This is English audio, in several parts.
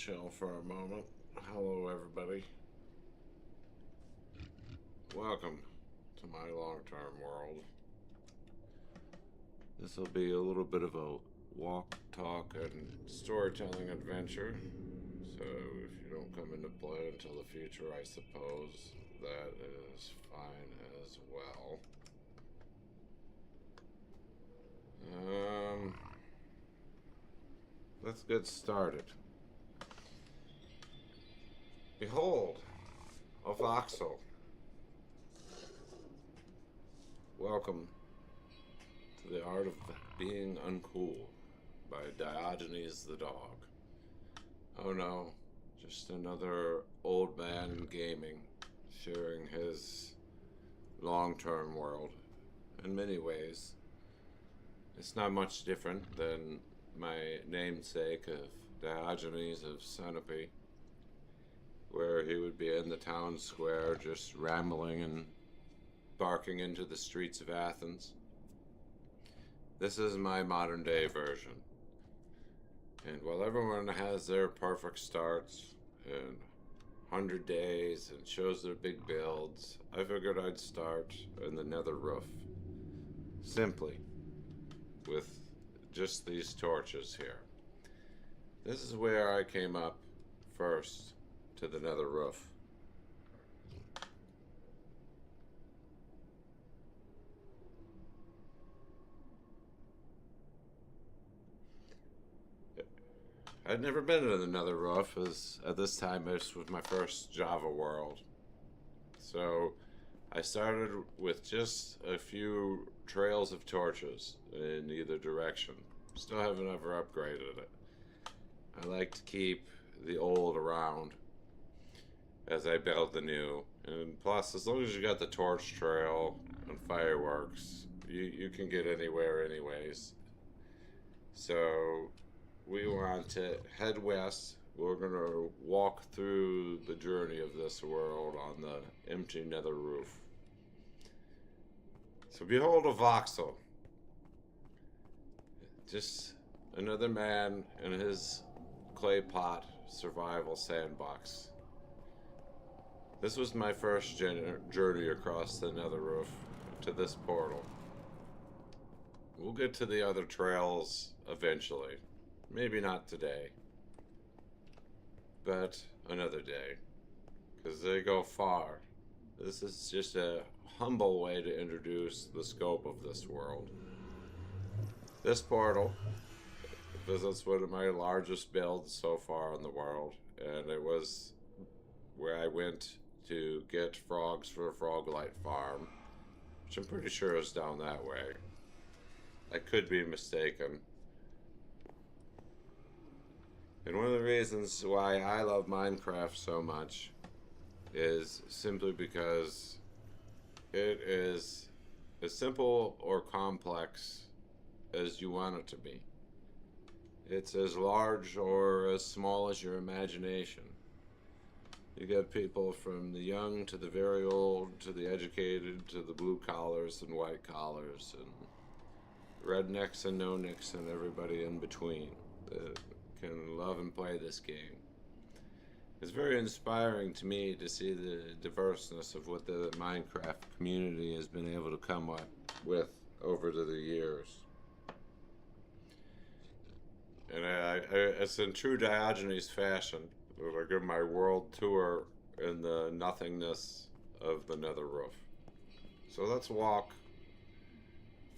chill for a moment. Hello, everybody. Welcome to my long-term world. This will be a little bit of a walk, talk, and storytelling adventure. So if you don't come into play until the future, I suppose that is fine as well. Let's get started. Behold, a Voxel. Welcome to the art of being uncool by Diogenes the dog. Oh no, just another old man in gaming, sharing his long-term world. In many ways, it's not much different than my namesake of Diogenes of Sinope, where he would be in the town square just rambling and barking into the streets of Athens. This is my modern day version. And while everyone has their perfect starts and 100 days and shows their big builds, I figured I'd start in the nether roof. Simply with just these torches here. This is where I came up first to the nether roof. I'd never been to the nether roof, as at this time this was my first Java world. So I started with just a few trails of torches in either direction. Still haven't ever upgraded it. I like to keep the old around as I build the new. And plus, as long as you got the torch trail and fireworks, you can get anywhere anyways. So we want to head west. We're going to walk through the journey of this world on the empty nether roof. So behold a Voxel. Just another man in his clay pot survival sandbox. This was my first journey across the nether roof to this portal. We'll get to the other trails eventually. Maybe not today, but another day, because they go far. This is just a humble way to introduce the scope of this world. This portal visits one of my largest builds so far in the world, and it was where I went to get frogs for a frog-light farm, which I'm pretty sure is down that way. I could be mistaken. And one of the reasons why I love Minecraft so much is simply because it is as simple or complex as you want it to be. It's as large or as small as your imagination. You get people from the young to the very old, to the educated, to the blue collars and white collars, and rednecks and no-nicks and everybody in between that can love and play this game. It's very inspiring to me to see the diverseness of what the Minecraft community has been able to come up with over the years. And it's in true Diogenes fashion. I give my world tour in the nothingness of the nether roof. So let's walk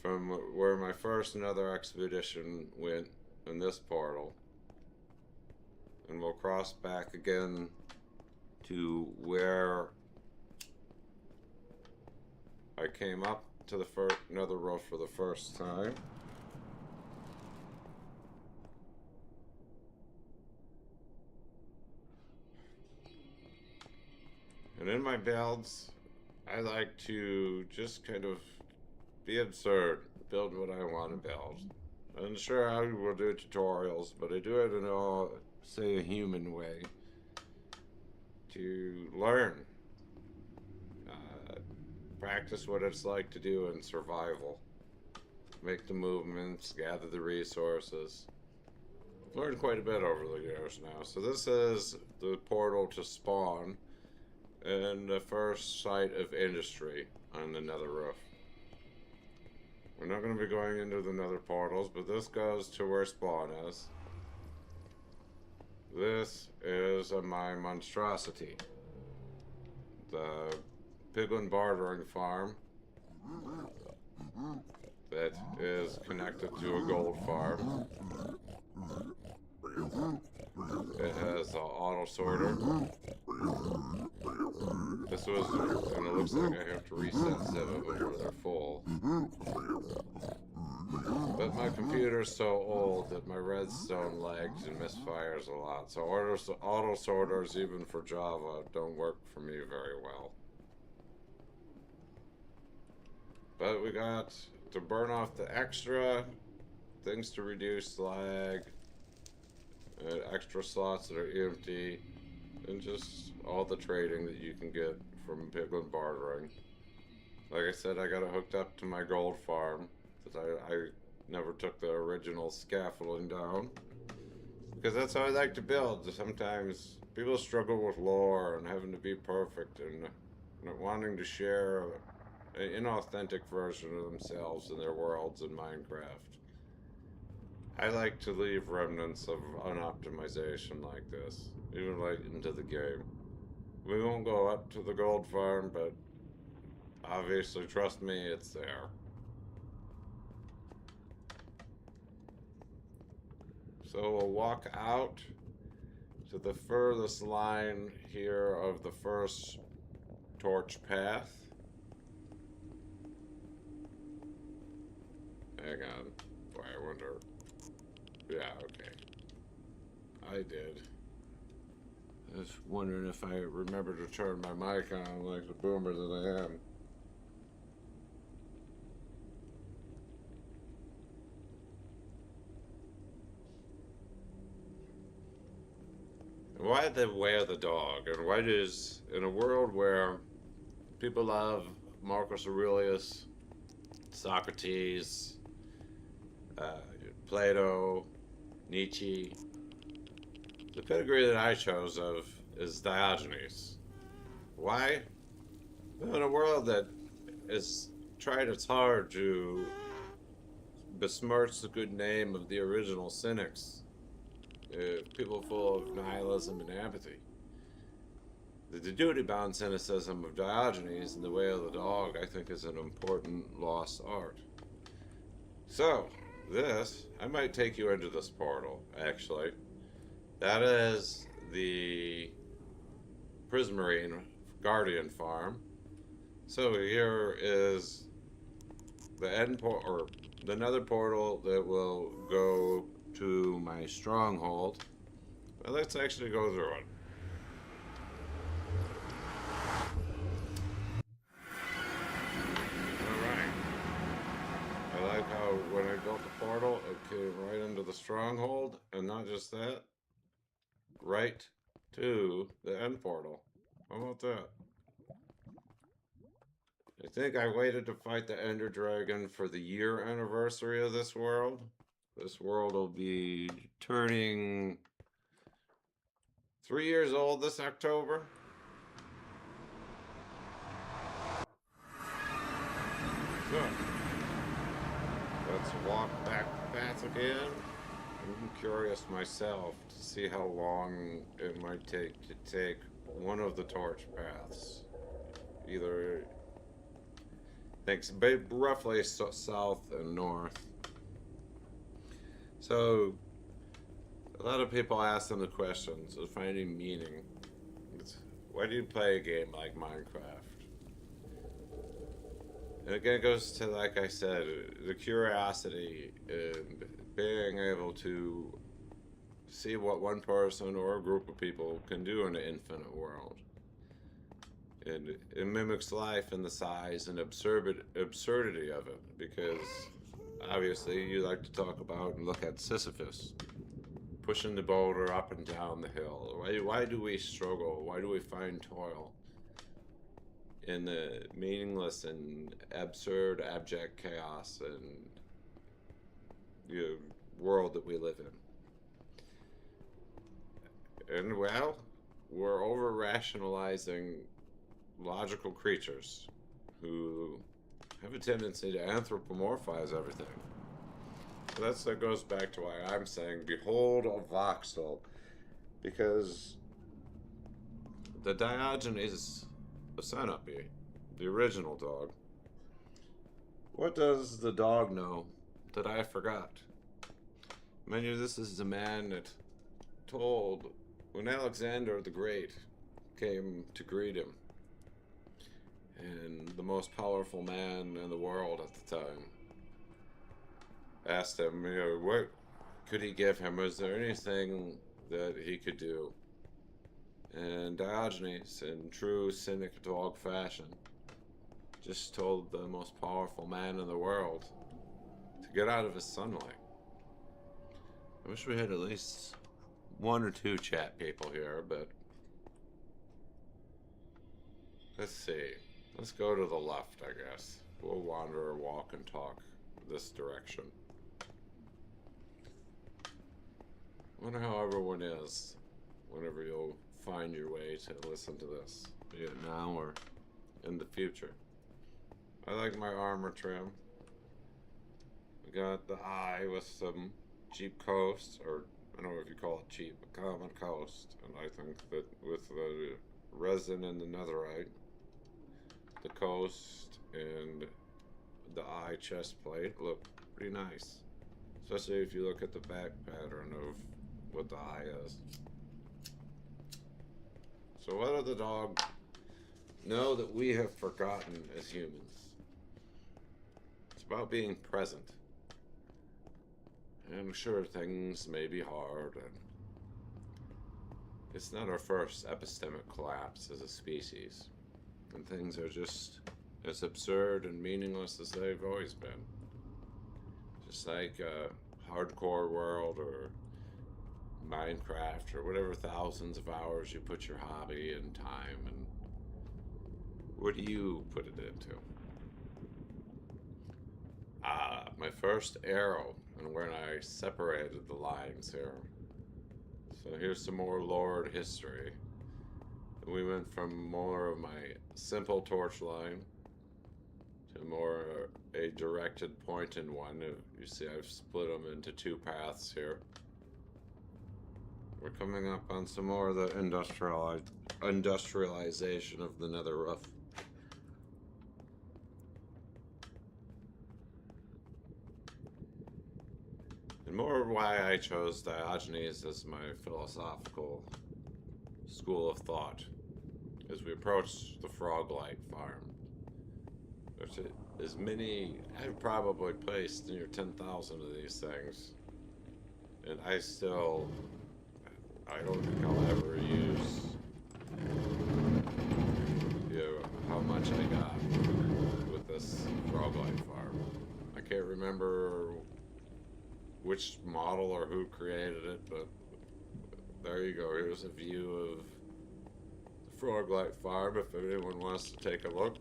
from where my first nether expedition went in this portal, and we'll cross back again to where I came up to the nether roof for the first time. And in my builds, I like to just kind of be absurd, build what I want to build. And sure, I will do tutorials, but I do it in a human way to learn, practice what it's like to do in survival, make the movements, gather the resources, learned quite a bit over the years now. So this is the portal to spawn and the first site of industry on the nether roof. We're not going to be going into the nether portals, but this goes to where spawn is. This is my monstrosity. The piglin bartering farm that is connected to a gold farm. It has an auto sorter. This was, and it looks like I have to reset some of them where they're full. But my computer's so old that my redstone lags and misfires a lot. So auto sorters, even for Java, don't work for me very well. But we got to burn off the extra things to reduce lag, extra slots that are empty, and just all the trading that you can get from piglin bartering. Like I said, I got it hooked up to my gold farm, because I never took the original scaffolding down, because that's how I like to build. Sometimes people struggle with lore and having to be perfect and not wanting to share an inauthentic version of themselves and their worlds in Minecraft. I like to leave remnants of unoptimization like this, even late into the game. We won't go up to the gold farm, but obviously, trust me, it's there. So we'll walk out to the furthest line here of the first torch path. Hang on. Boy, I wonder. Yeah, okay. I did. I was wondering if I remember to turn my mic on like the boomer that I am. Why the way of the dog? And why does, in a world where people love Marcus Aurelius, Socrates, Plato, Nietzsche, the pedigree that I chose of is Diogenes. Why? Well, in a world that has tried its hard to besmirch the good name of the original cynics, people full of nihilism and apathy. The duty-bound cynicism of Diogenes and the way of the dog, I think, is an important lost art. So, I might take you into this portal, actually. That is the Prismarine Guardian Farm. So here is the end or the nether portal that will go to my stronghold. Well, let's actually go through it. Alright. I like how when I built the portal, it came right into the stronghold, and not just that, right to the end portal. How about that? I think I waited to fight the Ender Dragon for the year anniversary of this world. This world will be turning 3 years old this October. So, let's walk back the path again. I'm curious myself to see how long it might take to take one of the torch paths. Either, thanks, roughly south and north. So, a lot of people ask them the questions of finding meaning. Why do you play a game like Minecraft? And again, it goes to, like I said, the curiosity and being able to see what one person or a group of people can do in an infinite world. And it mimics life in the size and absurdity of it, because obviously you like to talk about and look at Sisyphus pushing the boulder up and down the hill. Why do we struggle? Why do we find toil in the meaningless and absurd, abject chaos and world that we live in? And well, we're over rationalizing logical creatures who have a tendency to anthropomorphize everything. That goes back to why I'm saying, behold a voxel, because the Diogenes of Sinope, the original dog, what does the dog know that I forgot? Mind you, this is the man that told when Alexander the Great came to greet him, and the most powerful man in the world at the time asked him, what could he give him? Was there anything that he could do? And Diogenes, in true cynic dog fashion, just told the most powerful man in the world to get out of his sunlight. I wish we had at least one or two chat people here, but let's see. Let's go to the left, I guess. We'll wander, walk, and talk this direction. I wonder how everyone is whenever you'll find your way to listen to this, be it now or in the future. I like my armor trim. We got the eye with some cheap coast, or I don't know if you call it cheap, a common coast, and I think that with the resin and the netherite, the coast and the eye chest plate look pretty nice, especially if you look at the back pattern of what the eye is. So what do the dog know that we have forgotten as humans? It's about being present. And I'm sure things may be hard, and it's not our first epistemic collapse as a species, and things are just as absurd and meaningless as they've always been. Just like a hardcore world or Minecraft or whatever thousands of hours you put your hobby and time, and what do you put it into? My first arrow, and when I separated the lines here. So here's some more lore history. We went from more of my simple torch line to more a directed point in one. You see I've split them into two paths here. We're coming up on some more of the industrialization of the nether roof. And more why I chose Diogenes as my philosophical school of thought as we approach the Froglight farm. There's as many, I've probably placed near 10,000 of these things, and I don't think I'll ever use how much I got with this Froglight farm. I can't remember which model or who created it, but there you go. Here's a view of the Froglight farm if anyone wants to take a look.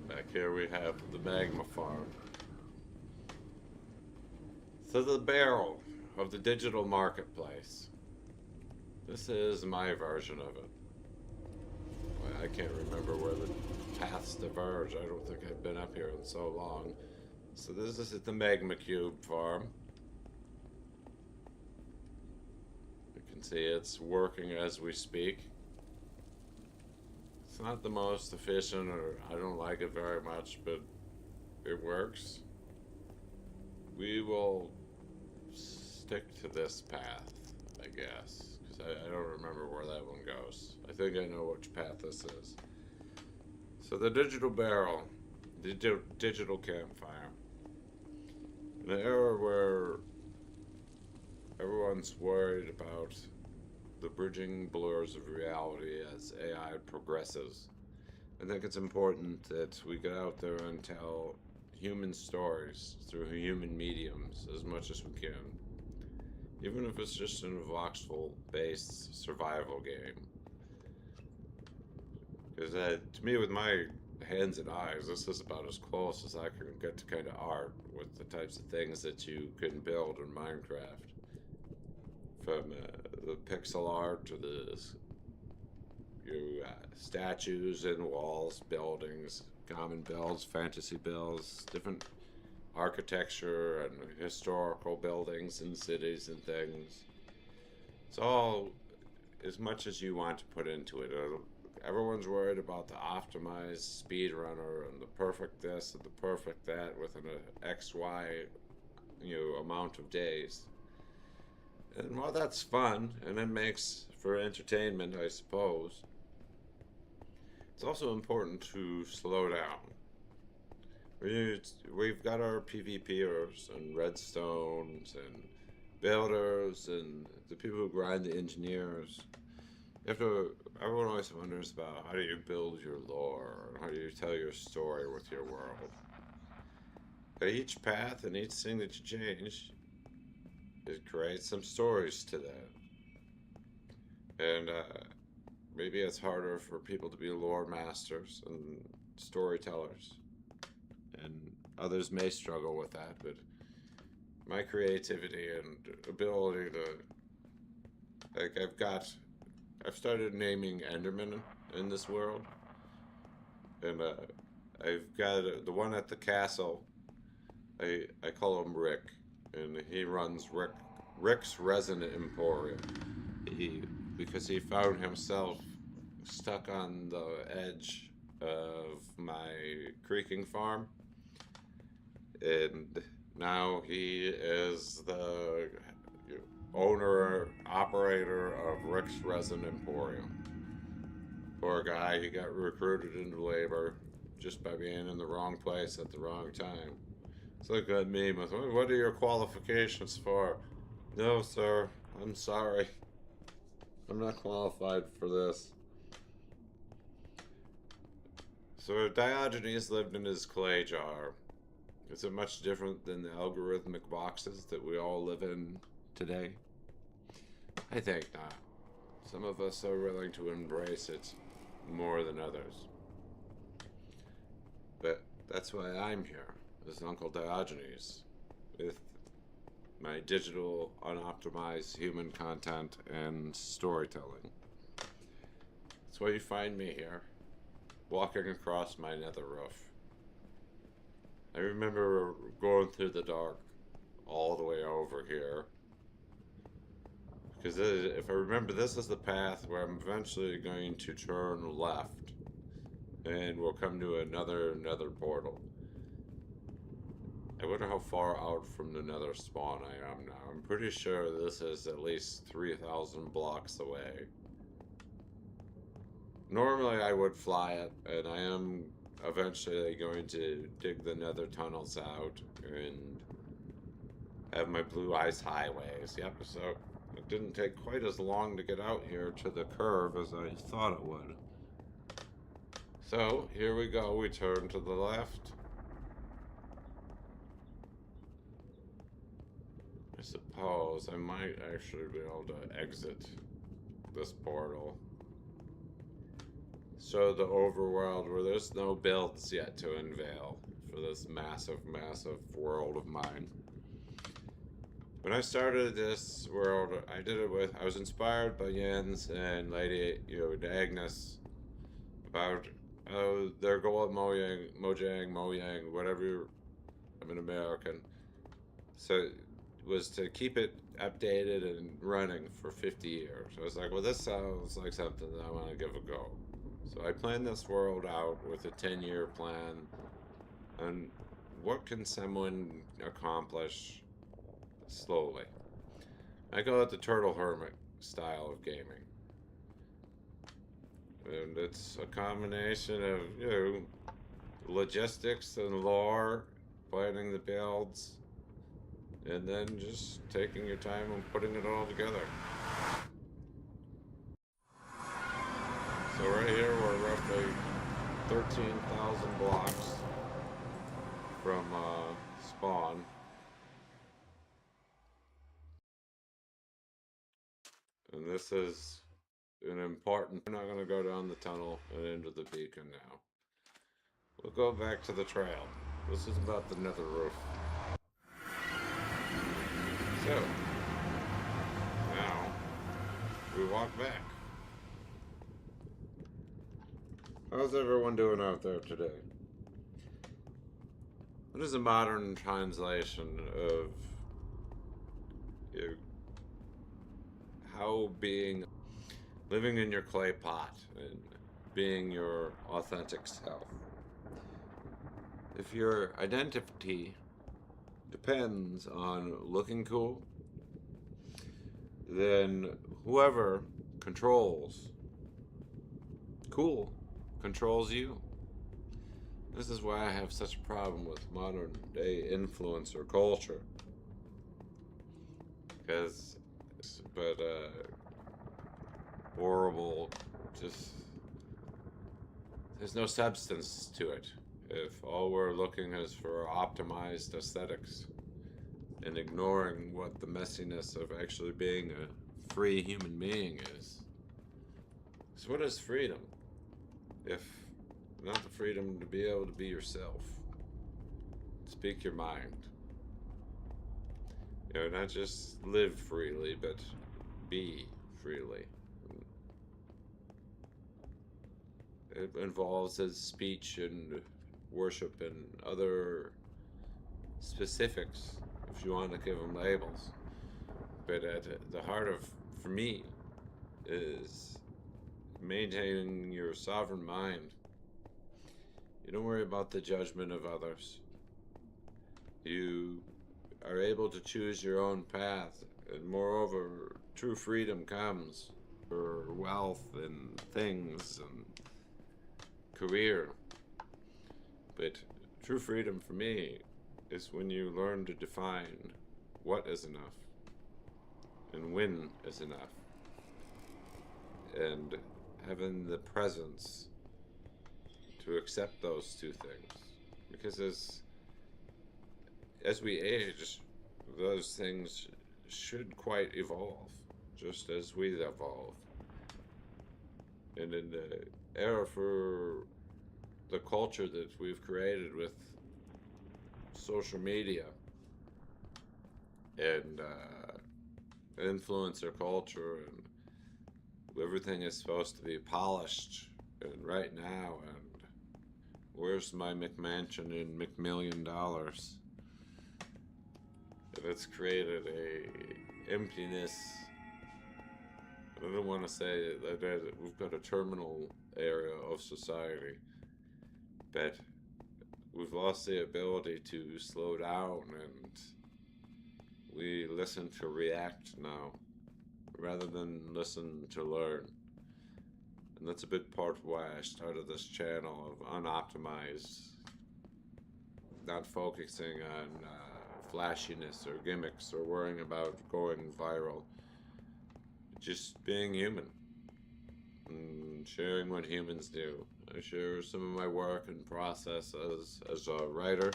Back here we have the magma farm. So the barrel of the digital marketplace. This is my version of it. I can't remember where the paths diverge. I don't think I've been up here in so long. So this is at the Magma Cube farm. You can see it's working as we speak. It's not the most efficient, or I don't like it very much, but it works. We will stick to this path, I guess, because I don't remember where that one goes. I think I know which path this is. So the digital barrel, the digital campfire. In an era where everyone's worried about the bridging blurs of reality as AI progresses, I think it's important that we get out there and tell human stories through human mediums as much as we can. Even if it's just in a voxel-based survival game. Because to me, with my hands and eyes, this is about as close as I can get to kind of art with the types of things that you can build in Minecraft. from the pixel art to the statues and walls, buildings, common builds, fantasy builds, different architecture and historical buildings and cities and things. It's all as much as you want to put into it. Everyone's worried about the optimized speedrunner and the perfect this and the perfect that within a XY amount of days. And while that's fun and it makes for entertainment, I suppose, it's also important to slow down. We've got our PvPers and redstones and builders and the people who grind the engineers. Everyone always wonders about how do you build your lore, and how do you tell your story with your world. But each path and each thing that you change, it creates some stories to that. And maybe it's harder for people to be lore masters and storytellers. And others may struggle with that, but my creativity and ability to, I've started naming Endermen in this world. And I've got the one at the castle, I call him Rick. And he runs Rick's Resin Emporium. Because he found himself stuck on the edge of my creaking farm. And now he is the owner, operator of Rick's Resin Emporium. Poor guy, he got recruited into labor just by being in the wrong place at the wrong time. It's like that meme with, what are your qualifications for? No, sir, I'm sorry. I'm not qualified for this. So Diogenes lived in his clay jar. Is it much different than the algorithmic boxes that we all live in today? I think not. Some of us are willing to embrace it more than others. But that's why I'm here, as Uncle Diogenes, with my digital, unoptimized human content and storytelling. That's why you find me here, walking across my nether roof. I remember going through the dark all the way over here. Because if I remember, this is the path where I'm eventually going to turn left. And we'll come to another nether portal. I wonder how far out from the nether spawn I am now. I'm pretty sure this is at least 3,000 blocks away. Normally I would fly it, and I am eventually going to dig the nether tunnels out and have my blue ice highways. Yep, so it didn't take quite as long to get out here to the curve as I thought it would. So here we go, we turn to the left. I suppose I might actually be able to exit this portal. So the overworld where there's no builds yet to unveil for this massive, massive world of mine. When I started this world, I was inspired by Jens and Lady, Agnes about their goal of Mojang, whatever, I'm an American. So was to keep it updated and running for 50 years. I was like, well, this sounds like something that I want to give a go. So I planned this world out with a 10-year plan. And what can someone accomplish slowly? I call it the Turtle Hermit style of gaming. And it's a combination of, logistics and lore, planning the builds, and then just taking your time and putting it all together. So right here we're roughly 13,000 blocks from spawn. And this is an important... We're not going to go down the tunnel and into the beacon now. We'll go back to the trail. This is about the nether roof. So, now, we walk back. How's everyone doing out there today? What is a modern translation of how living in your clay pot and being your authentic self? If your identity depends on looking cool, then whoever controls cool controls you. This is why I have such a problem with modern day influencer culture. Horrible, just, there's no substance to it. If all we're looking is for optimized aesthetics and ignoring what the messiness of actually being a free human being is. So what is freedom? If not the freedom to be able to be yourself, speak your mind, not just live freely, but be freely. It involves his speech and worship and other specifics, if you want to give them labels. But at the heart of, for me, is maintaining your sovereign mind. You don't worry about the judgment of others. You are able to choose your own path, and moreover, true freedom comes for wealth and things and career. But true freedom for me is when you learn to define what is enough and when is enough, and having the presence to accept those two things. Because as we age, those things should quite evolve, just as we evolve. And in the era for the culture that we've created with social media and influencer culture, and everything is supposed to be polished and right now, and where's my McMansion and $1,000,000? And it's created a emptiness. I don't want to say that we've got a terminal area of society, but we've lost the ability to slow down, and we listen to react now rather than listen to learn. And that's a big part of why I started this channel of unoptimized, not focusing on flashiness or gimmicks or worrying about going viral. Just being human and sharing what humans do. I share some of my work and process as a writer.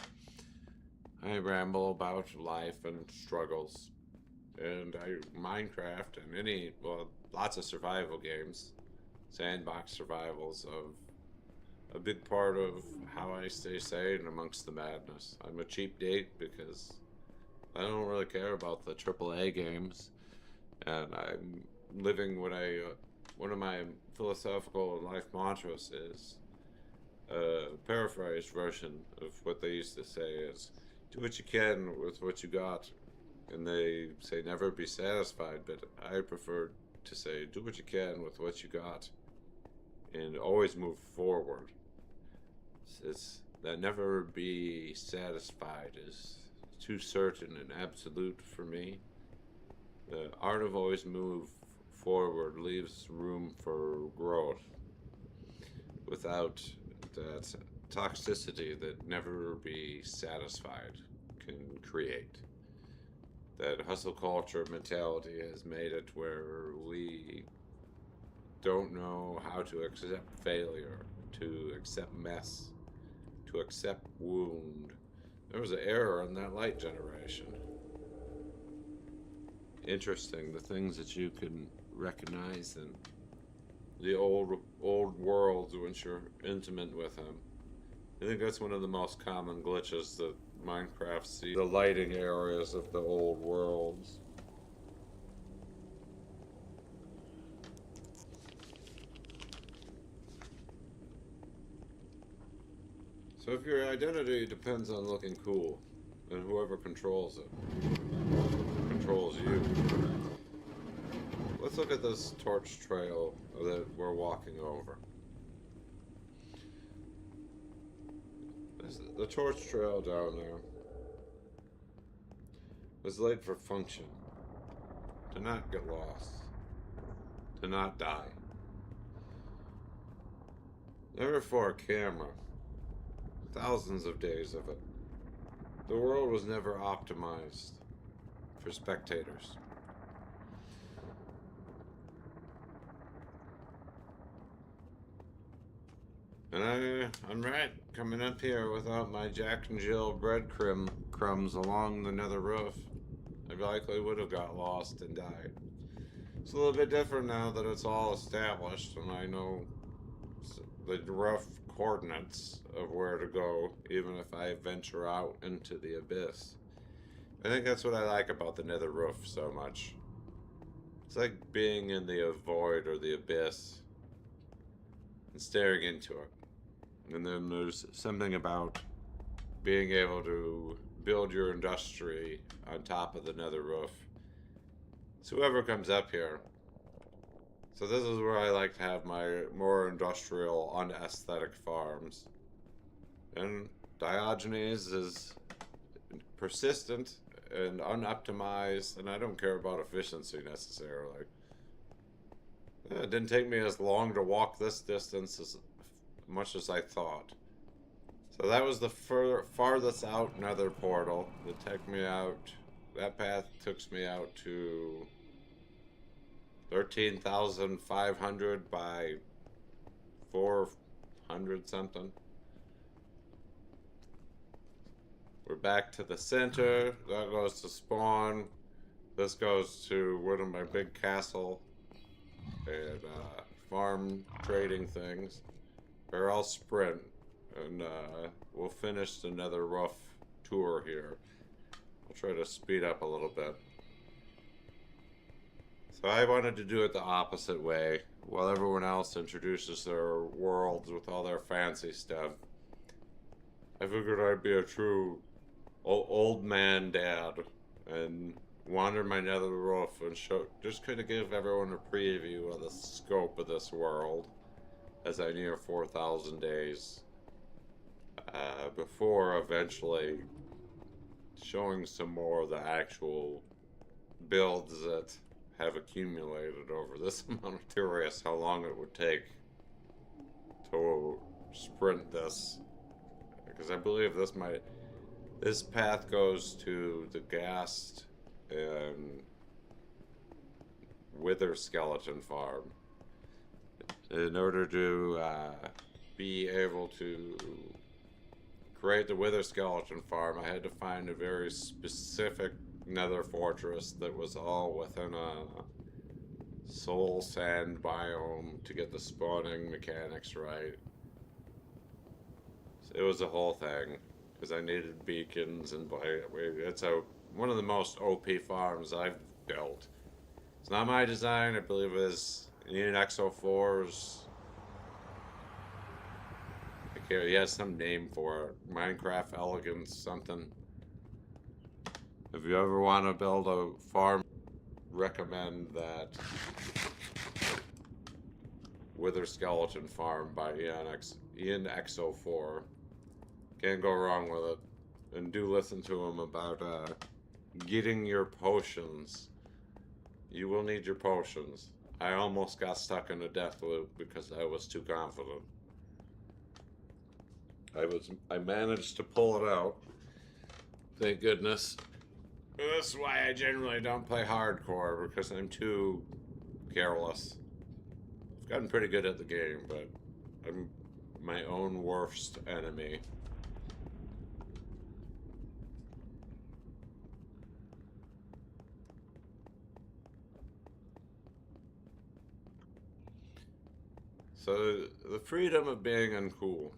I ramble about life and struggles, and Minecraft and lots of survival games, sandbox survivals, of a big part of how I stay sane amongst the madness. I'm a cheap date because I don't really care about the AAA games, and I'm living what one of my philosophical life mantras is a paraphrased version of what they used to say is, do what you can with what you got. And they say never be satisfied, but I prefer to say do what you can with what you got and always move forward. It's that never be satisfied is too certain and absolute for me. The art of always move forward leaves room for growth without that toxicity that never be satisfied can create. That hustle culture mentality has made it where we don't know how to accept failure, to accept mess, to accept wound. There was an error in that light generation. Interesting, the things that you can recognize in the old worlds once you're intimate with them. I think that's one of the most common glitches that Minecraft sees, the lighting areas of the old worlds. So if your identity depends on looking cool, then whoever controls it controls you. Let's look at this torch trail that we're walking over. The torch trail down there was laid for function, to not get lost, to not die. Never for a camera. Thousands of days of it. The world was never optimized for spectators. And I'm right, coming up here without my Jack and Jill breadcrumbs along the nether roof, I likely would have got lost and died. It's a little bit different now that it's all established and I know the rough coordinates of where to go, even if I venture out into the abyss. I think that's what I like about the nether roof so much. It's like being in the void or the abyss and staring into it. And then there's something about being able to build your industry on top of the nether roof. So whoever comes up here. So this is where I like to have my more industrial, unaesthetic farms. And Diogenes is persistent and unoptimized, and I don't care about efficiency necessarily. It didn't take me as long to walk this distance as much as I thought. So that was the farthest out nether portal that took me out. That path took me out to 13,500 by 400 something. We're back to the center. That goes to spawn. This goes to one of my big castle and farm trading things. They're all sprint, and we'll finish another rough tour here. I'll try to speed up a little bit. So I wanted to do it the opposite way, while everyone else introduces their worlds with all their fancy stuff. I figured I'd be a true old man dad and wander my nether roof and just kind of give everyone a preview of the scope of this world as I near 4,000 days before eventually showing some more of the actual builds that have accumulated over this amount. I'm curious how long it would take to sprint this, because I believe this path goes to the Ghast and Wither skeleton farm. In order to be able to create the Wither skeleton farm, I had to find a very specific nether fortress that was all within a soul sand biome to get the spawning mechanics right. So it was a whole thing, because I needed beacons, and it's one of the most OP farms I've built. It's not my design. I believe it is Ian Exo4's. He has some name for it. Minecraft Elegance something. If you ever want to build a farm, recommend that Wither Skeleton Farm by Ian Exo4. Can't go wrong with it. And do listen to him about getting your potions. You will need your potions. I almost got stuck in a death loop because I was too confident. I managed to pull it out. Thank goodness. That's why I generally don't play hardcore, because I'm too careless. I've gotten pretty good at the game, but I'm my own worst enemy. So, the freedom of being uncool.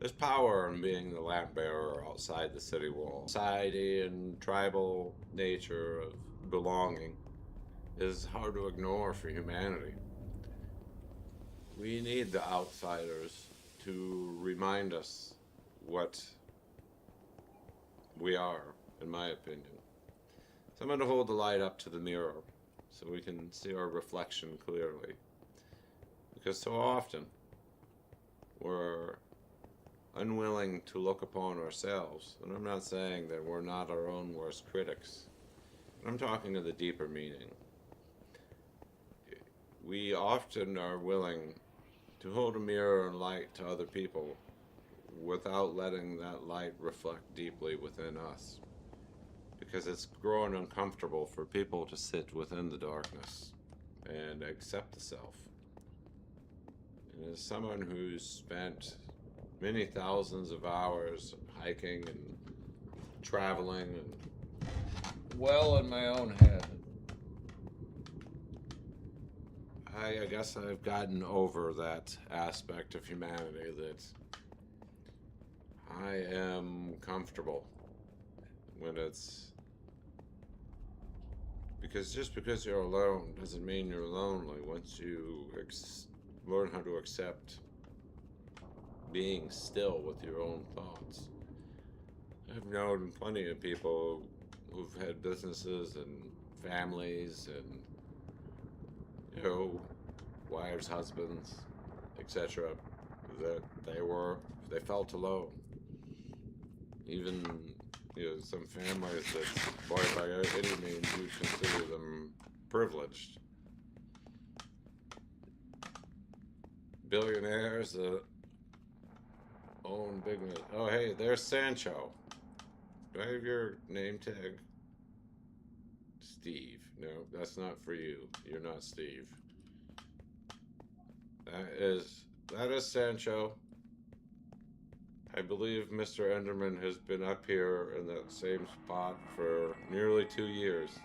There's power in being the lamp bearer outside the city wall. Society and tribal nature of belonging is hard to ignore for humanity. We need the outsiders to remind us what we are, in my opinion. So I'm going to hold the light up to the mirror so we can see our reflection clearly. Because so often we're unwilling to look upon ourselves. And I'm not saying that we're not our own worst critics. I'm talking of the deeper meaning. We often are willing to hold a mirror and light to other people without letting that light reflect deeply within us. Because it's growing uncomfortable for people to sit within the darkness and accept the self. And as someone who's spent many thousands of hours hiking and traveling and well in my own head, I guess I've gotten over that aspect of humanity that I am comfortable when it's because just because you're alone doesn't mean you're lonely once you learn how to accept being still with your own thoughts. I've known plenty of people who've had businesses and families and, you know, wives, husbands, etc., that they felt alone. Even, you know, some families that, boy, by any means, you'd consider them privileged. Billionaires that own big... Oh, hey, there's Sancho. Do I have your name tag? Steve. No, that's not for you. You're not Steve. That is Sancho. I believe Mr. Enderman has been up here in that same spot for nearly 2 years.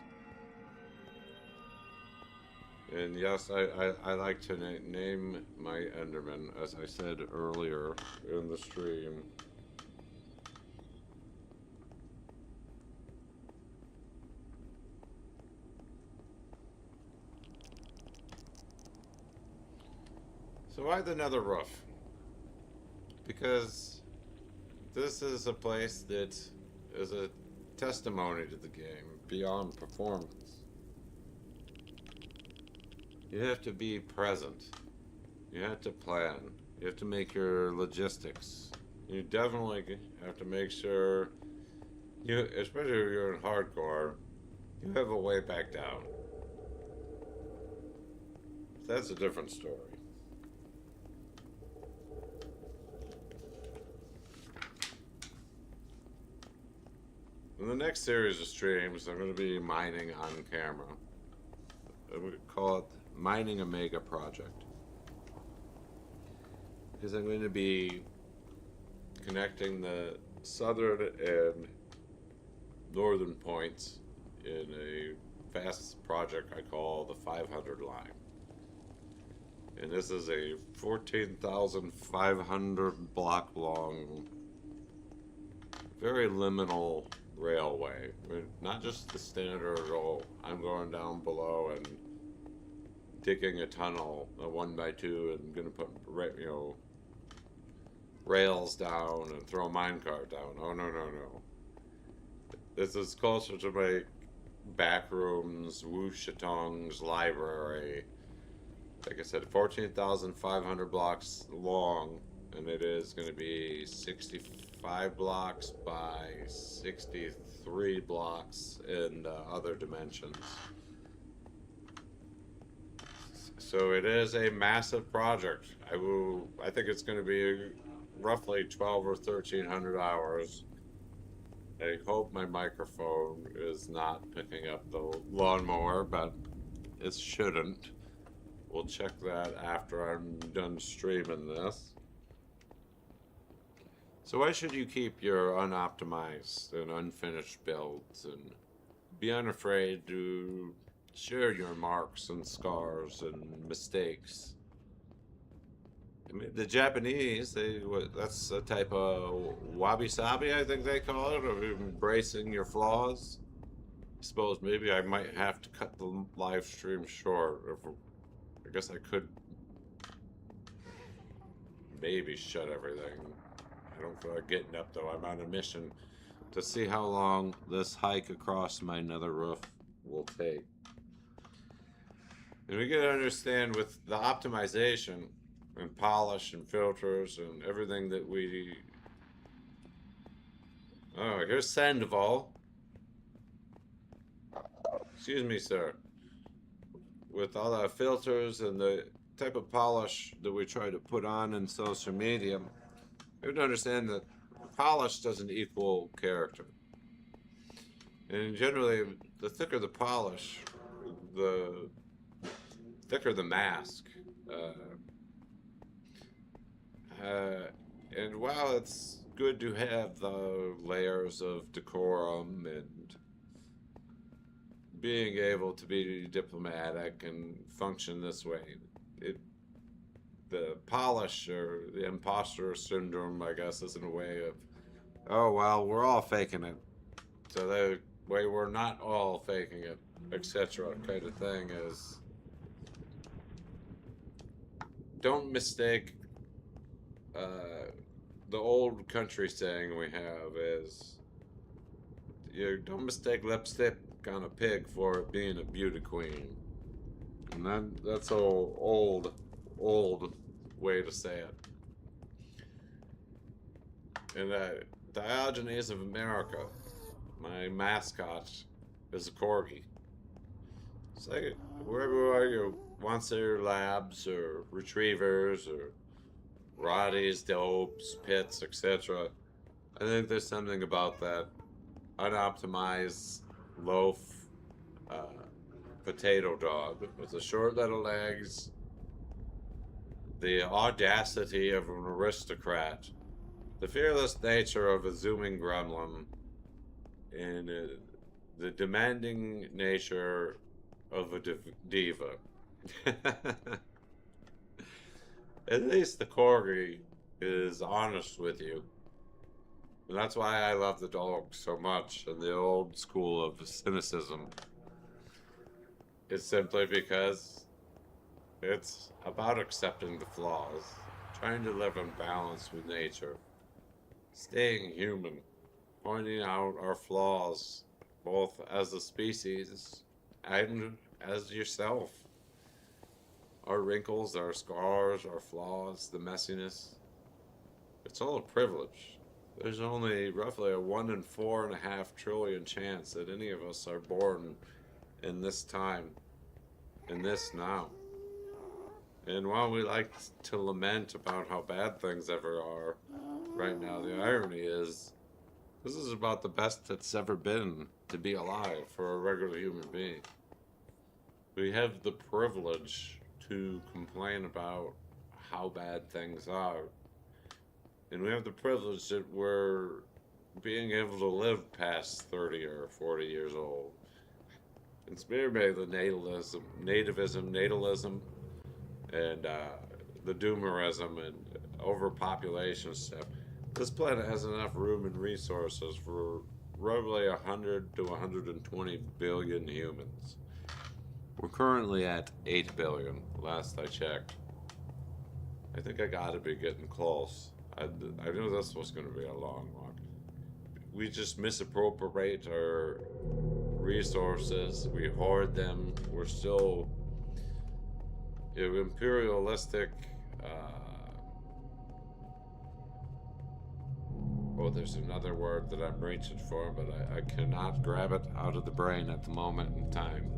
And yes, I like to name my Enderman, as I said earlier in the stream. So why the nether roof? Because this is a place that is a testimony to the game beyond performance. You have to be present. You have to plan. You have to make your logistics. You definitely have to make sure you, especially if you're in hardcore, you have a way back down. That's a different story. In the next series of streams, I'm going to be mining on camera. We call it mining a mega project. Because I'm going to be connecting the southern and northern points in a vast project I call the 500 line. And this is a 14,500 block long, very liminal railway. I mean, not just the standard, oh, I'm going down below and digging a tunnel, a 1x2, and gonna put, you know, rails down and throw a minecart down. Oh, no, no, no. This is closer to my back rooms, Wushatong's library. Like I said, 14,500 blocks long, and it is going to be 65 blocks by 63 blocks in other dimensions. So it is a massive project. I think it's going to be roughly 12 or 1,300 hours. I hope my microphone is not picking up the lawnmower, but it shouldn't. We'll check that after I'm done streaming this. So why should you keep your unoptimized and unfinished builds and be unafraid to share your marks and scars and mistakes? I mean, the Japanese, that's a type of wabi-sabi, I think they call it, of embracing your flaws. I suppose maybe I might have to cut the live stream short. I guess I could maybe shut everything. I don't feel like getting up though. I'm on a mission to see how long this hike across my nether roof will take. And we gotta understand with the optimization and polish and filters and everything that we... Oh, here's Sandoval. Excuse me, sir. With all the filters and the type of polish that we try to put on in social media, you have to understand that polish doesn't equal character. And generally, the thicker the polish, the thicker the mask. And while it's good to have the layers of decorum and being able to be diplomatic and function this way, the polish or the imposter syndrome, I guess, is in a way of, oh, well, we're all faking it. So the way we're not all faking it, etc. kind of thing is, don't mistake, the old country saying we have is, you don't mistake lipstick on a pig for it being a beauty queen. And that's an old way to say it. And Diogenes of America, my mascot, is a corgi. It's like wherever you want your labs or retrievers or Roddies, dopes, pits, etc. I think there's something about that unoptimized loaf potato dog with the short little legs, the audacity of an aristocrat, the fearless nature of a zooming gremlin, and the demanding nature of a diva. At least the corgi is honest with you. And that's why I love the dog so much and the old school of cynicism. It's simply because it's about accepting the flaws, trying to live in balance with nature, staying human, pointing out our flaws, both as a species and as yourself. Our wrinkles, our scars, our flaws, the messiness. It's all a privilege. There's only roughly a 1 in 4.5 trillion chance that any of us are born in this time, in this now. And while we like to lament about how bad things ever are right now, the irony is this is about the best it's ever been to be alive for a regular human being. We have the privilege to complain about how bad things are. And we have the privilege that we're being able to live past 30 or 40 years old. It's merely the natalism, and the doomerism and overpopulation stuff. This planet has enough room and resources for roughly 100 to 120 billion humans. We're currently at 8 billion, last I checked. I think I gotta be getting close. I knew this was gonna be a long one. We just misappropriate our resources, we hoard them, we're still imperialistic. There's another word that I'm reaching for, but I cannot grab it out of the brain at the moment in time.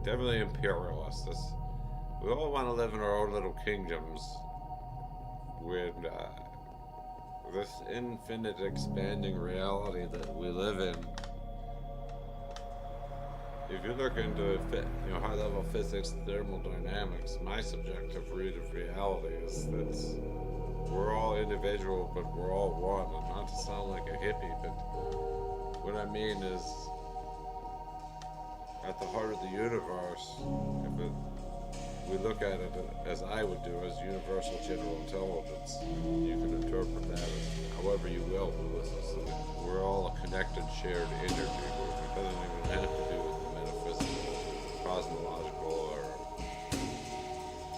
Definitely imperialists. We all want to live in our own little kingdoms with this infinite expanding reality that we live in. If you look into high-level physics, thermodynamics, my subjective read of reality is that we're all individual, but we're all one. And not to sound like a hippie, but what I mean is, at the heart of the universe, we look at it as I would do, as universal general intelligence. You can interpret that as however you will. We're all a connected, shared energy. It doesn't even have to do with the metaphysical. cosmological or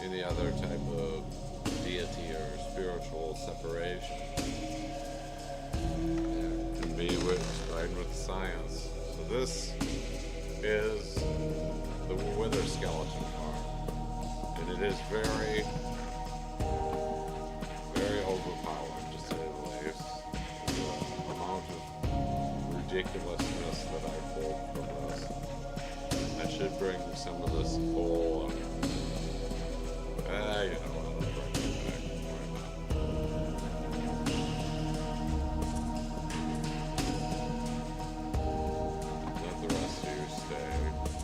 any other type of deity or spiritual separation. It can be explained with science. So this is the Wither Skeleton Farm. And it is very, very overpowered, to say the least. The amount of ridiculousness that I pulled from this. I should bring some of this coal and you know what, I'll bring it back. Let the rest of you stay.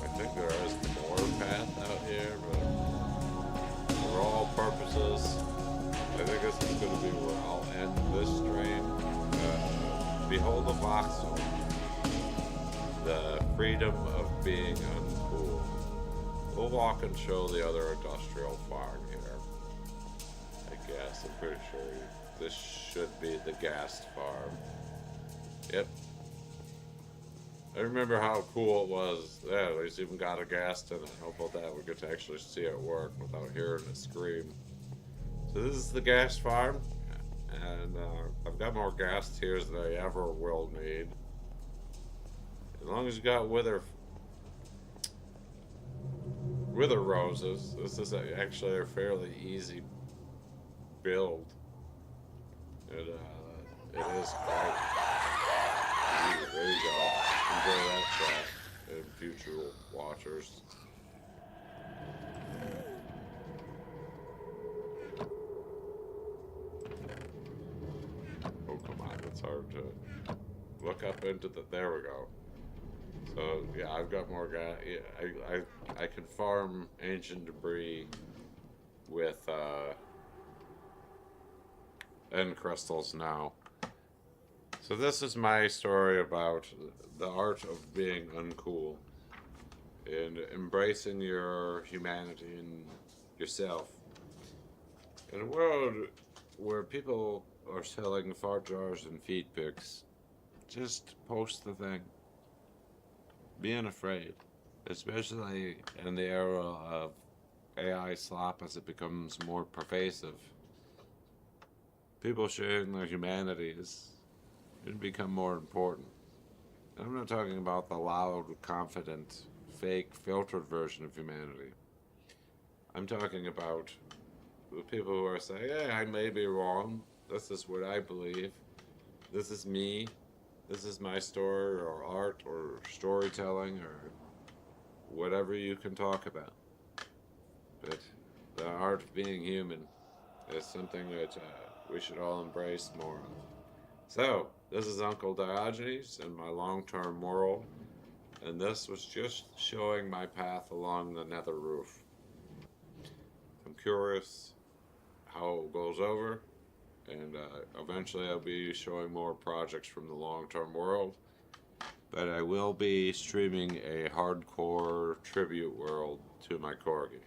I think there is more path out here, but for all purposes, I think this is going to be where I'll end this stream. Behold the Voxel. The freedom of being uncool. We'll walk and show the other industrial farm here. I guess, I'm pretty sure this should be the gas farm. Yep. I remember how cool it was. Yeah, at least even got a gas in it. How about that? We get to actually see it work without hearing it scream. So this is the gas farm. And I've got more gas tiers than I ever will need. As long as you got wither roses, this is actually a fairly easy build. It is quite easy. There you go. Enjoy that shot in future watchers. Oh, come on, it's hard to look up into the, there we go. So yeah, I've got more gas. Yeah, I can farm ancient debris with end crystals now. So this is my story about the art of being uncool and embracing your humanity and yourself. In a world where people are selling fart jars and feed pics, just post the thing. Be unafraid, especially in the era of AI slop as it becomes more pervasive. People sharing their humanities should become more important. I'm not talking about the loud, confident, fake, filtered version of humanity. I'm talking about the people who are saying, hey, I may be wrong. This is what I believe. This is me. This is my story or art or storytelling or whatever you can talk about. But the art of being human is something that we should all embrace more of. So, this is Uncle Diogenes and my long-term moral, and this was just showing my path along the nether roof. I'm curious how it goes over. And eventually I'll be showing more projects from the long-term world. But I will be streaming a hardcore tribute world to my corgi.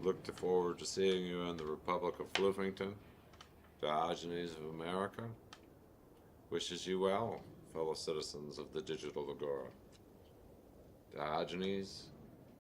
Look forward to seeing you in the Republic of Floofington. Diogenes of America wishes you well, fellow citizens of the digital agora. Diogenes